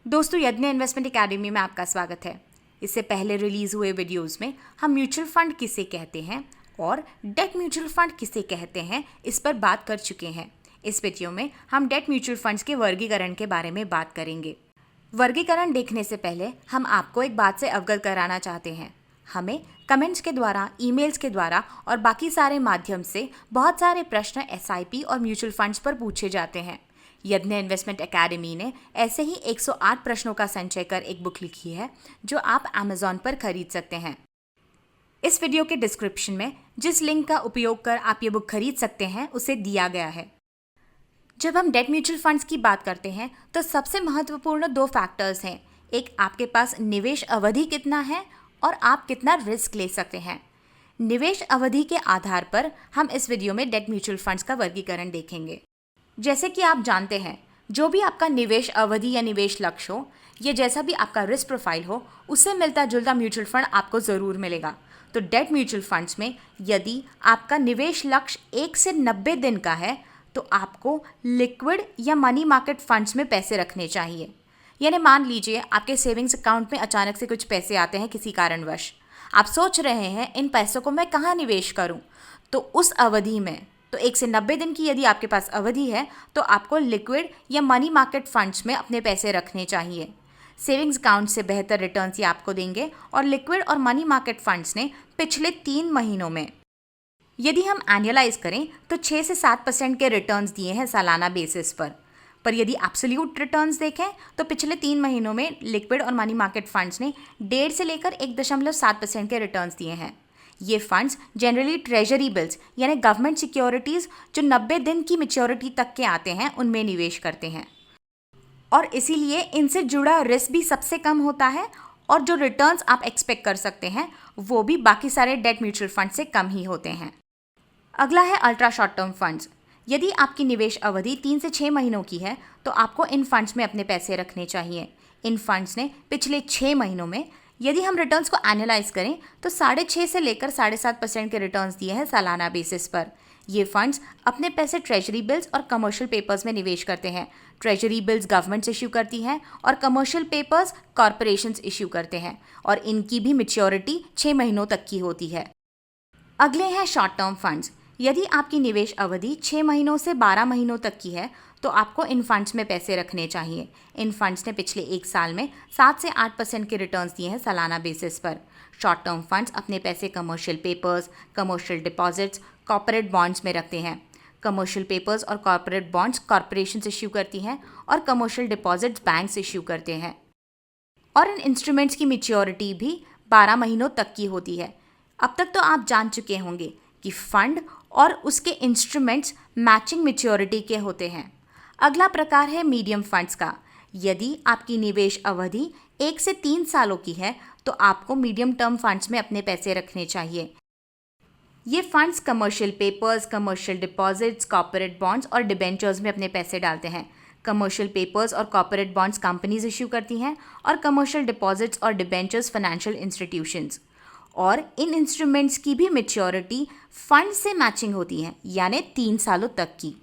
दोस्तों, यज्ञ investment academy में आपका स्वागत है। इससे पहले रिलीज़ हुए वीडियोस में हम म्यूचुअल फंड किसे कहते हैं और डेट म्यूचुअल फंड किसे कहते हैं इस पर बात कर चुके हैं। इस वीडियो में हम डेट म्यूचुअल फंड्स के वर्गीकरण के बारे में बात करेंगे। वर्गीकरण देखने से पहले हम आपको एक बात से अवगत कराना चाहते हैं। हमें कमेंट्स के द्वारा, ईमेल्स के द्वारा और बाकी सारे माध्यम से बहुत सारे प्रश्न एसआईपी और म्यूचुअल फंड्स पर पूछे जाते हैं। यज्ञ इन्वेस्टमेंट एकेडमी ने ऐसे ही 108 प्रश्नों का संचय कर एक बुक लिखी है जो आप अमेज़ॉन पर खरीद सकते हैं। इस वीडियो के डिस्क्रिप्शन में जिस लिंक का उपयोग कर आप ये बुक खरीद सकते हैं उसे दिया गया है। जब हम डेट म्यूचुअल फंड्स की बात करते हैं तो सबसे महत्वपूर्ण दो फैक्टर्स हैं। एक, आपके पास निवेश अवधि कितना है और आप कितना रिस्क ले सकते हैं। निवेश अवधि के आधार पर हम इस वीडियो में डेट म्यूचुअल फंड्स का वर्गीकरण देखेंगे। जैसे कि आप जानते हैं, जो भी आपका निवेश अवधि या निवेश लक्ष्य हो या जैसा भी आपका रिस्क प्रोफाइल हो, उससे मिलता जुलता म्यूचुअल फंड आपको ज़रूर मिलेगा। तो डेट म्यूचुअल फंड्स में यदि आपका निवेश लक्ष्य 1 से 90 दिन का है तो आपको लिक्विड या मनी मार्केट फंड्स में पैसे रखने चाहिए। यानी मान लीजिए आपके सेविंग्स अकाउंट में अचानक से कुछ पैसे आते हैं किसी कारणवश, आप सोच रहे हैं इन पैसों को मैं कहाँ निवेश करूँ, तो उस अवधि में, तो 1 से 90 दिन की यदि आपके पास अवधि है तो आपको लिक्विड या मनी मार्केट फंड्स में अपने पैसे रखने चाहिए। सेविंग्स अकाउंट से बेहतर रिटर्न्स ये आपको देंगे और लिक्विड और मनी मार्केट फंड्स ने पिछले 3 महीनों में यदि हम एनुअलाइज करें तो 6 से 7% के रिटर्न्स दिए हैं सालाना बेसिस पर यदि एब्सोल्यूट रिटर्न्स देखें तो पिछले 3 महीनों में लिक्विड और मनी मार्केट फंड्स ने 1.5 से लेकर 1.7% के रिटर्न्स दिए हैं। ये फंड्स जनरली ट्रेजरी बिल्स यानी गवर्नमेंट सिक्योरिटीज़ जो 90 दिन की मैच्योरिटी तक के आते हैं उनमें निवेश करते हैं और इसीलिए इनसे जुड़ा रिस्क भी सबसे कम होता है और जो रिटर्न्स आप एक्सपेक्ट कर सकते हैं वो भी बाकी सारे डेट म्यूचुअल फंड से कम ही होते हैं। अगला है अल्ट्रा शॉर्ट टर्म फंड्स। यदि आपकी निवेश अवधि 3 से 6 महीनों की है तो आपको इन फंड्स में अपने पैसे रखने चाहिए। इन फंड्स ने पिछले 6 महीनों में यदि हम रिटर्न्स को एनालाइज करें तो 6.5 से लेकर 7.5% के रिटर्न्स दिए हैं सालाना बेसिस पर। ये फंड्स अपने पैसे ट्रेजरी बिल्स और कमर्शियल पेपर्स में निवेश करते हैं। ट्रेजरी बिल्स गवर्नमेंट्स इश्यू करती हैं और कमर्शियल पेपर्स कॉरपोरेशंस इश्यू करते हैं और इनकी भी मैच्योरिटी 6 महीनों तक की होती है। अगले हैं शॉर्ट टर्म फंड्स। यदि आपकी निवेश अवधि 6 महीनों से 12 महीनों तक की है तो आपको इन फंड्स में पैसे रखने चाहिए। इन फंड्स ने पिछले 1 साल में 7 से 8% के रिटर्न्स दिए हैं सालाना बेसिस पर। शॉर्ट टर्म फंड्स अपने पैसे commercial papers, commercial deposits, corporate bonds में रखते हैं। कमर्शियल पेपर्स और कॉर्पोरेट बॉन्ड्स कॉर्पोरेशंस इश्यू करती हैं और कमर्शियल डिपॉजिट्स बैंक्स इश्यू करते हैं और इन इंस्ट्रूमेंट्स की मैच्योरिटी भी 12 महीनों तक की होती है। अब तक तो आप जान चुके होंगे कि फंड और उसके इंस्ट्रूमेंट्स मैचिंग मैच्योरिटी के होते हैं। अगला प्रकार है मीडियम फंड्स का। यदि आपकी निवेश अवधि 1 से 3 सालों की है तो आपको मीडियम टर्म फंड्स में अपने पैसे रखने चाहिए। ये funds commercial papers, commercial deposits, corporate bonds और डिबेंचर्स में अपने पैसे डालते हैं। कमर्शियल पेपर्स और कॉर्पोरेट बॉन्ड्स कंपनीज इश्यू करती हैं और कमर्शियल डिपॉजिट्स और डिबेंचर्स फाइनेंशियल इंस्टीट्यूशंस, और इन इंस्ट्रूमेंट्स की भी मैच्योरिटी फंड से मैचिंग होती है यानी 3 सालों तक की।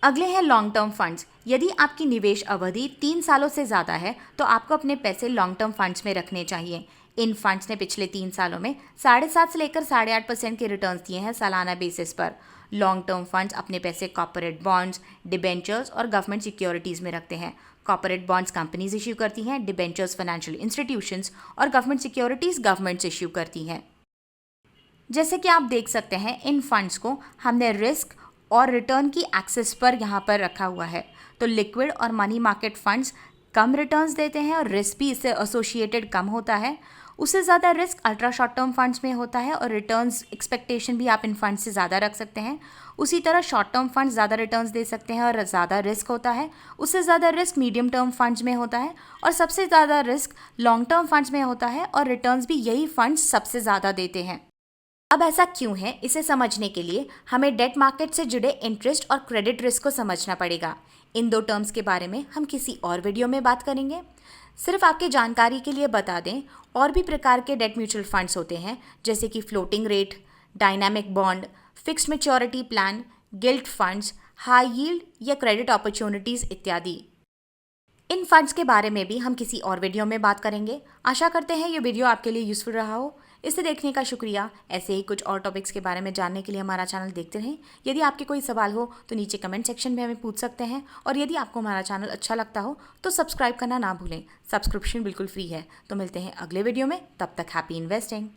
अगले हैं लॉन्ग टर्म फंड्स। यदि आपकी निवेश अवधि 3 सालों से ज़्यादा है तो आपको अपने पैसे लॉन्ग टर्म फंड्स में रखने चाहिए। इन फंड्स ने पिछले 3 सालों में 7.5 से लेकर 8.5% के रिटर्न्स दिए हैं सालाना बेसिस पर। लॉन्ग टर्म फंड्स अपने पैसे कॉर्पोरेट बॉन्ड्स, डिबेंचर्स और गवर्नमेंट सिक्योरिटीज़ में रखते हैं। कॉर्पोरेट बॉन्ड्स कंपनीज इश्यू करती हैं, डिबेंचर्स फाइनेंशियल इंस्टीट्यूशंस और गवर्नमेंट सिक्योरिटीज़ गवर्नमेंट्स इश्यू करती हैं। जैसे कि आप देख सकते हैं, इन फंड्स को हमने रिस्क और रिटर्न की एक्सेस पर यहाँ पर रखा हुआ है। तो लिक्विड और मनी मार्केट फंड्स कम रिटर्न्स देते हैं और रिस्क भी इससे एसोसिएटेड कम होता है। उससे ज़्यादा risk ultra short term funds में होता है और रिटर्न्स एक्सपेक्टेशन भी आप इन फंड्स से ज़्यादा रख सकते हैं। उसी तरह शॉर्ट टर्म फंड्स ज़्यादा रिटर्न्स दे सकते हैं और ज़्यादा रिस्क होता है। उससे ज़्यादा रिस्क मीडियम टर्म फंड्स में होता है और सबसे ज़्यादा रिस्क लॉन्ग टर्म फंड्स में होता है और रिटर्न्स भी यही फंड्स सबसे ज़्यादा देते हैं। अब ऐसा क्यों है, इसे समझने के लिए हमें डेट मार्केट से जुड़े इंटरेस्ट और क्रेडिट रिस्क को समझना पड़ेगा। इन 2 टर्म्स के बारे में हम किसी और वीडियो में बात करेंगे। सिर्फ आपकी जानकारी के लिए बता दें, और भी प्रकार के डेट म्यूचुअल फंड्स होते हैं जैसे कि floating rate, dynamic bond, fixed maturity plan, guilt funds, high yield या क्रेडिट अपॉर्चुनिटीज़ इत्यादि। इन फंड्स के बारे में भी हम किसी और वीडियो में बात करेंगे। आशा करते हैं ये वीडियो आपके लिए यूज़फुल रहा हो। इसे देखने का शुक्रिया। ऐसे ही कुछ और टॉपिक्स के बारे में जानने के लिए हमारा चैनल देखते रहें। यदि आपके कोई सवाल हो तो नीचे कमेंट सेक्शन में हमें पूछ सकते हैं, और यदि आपको हमारा चैनल अच्छा लगता हो तो सब्सक्राइब करना ना भूलें। सब्सक्रिप्शन बिल्कुल फ्री है। तो मिलते हैं अगले वीडियो में, तब तक हैप्पी इन्वेस्टिंग।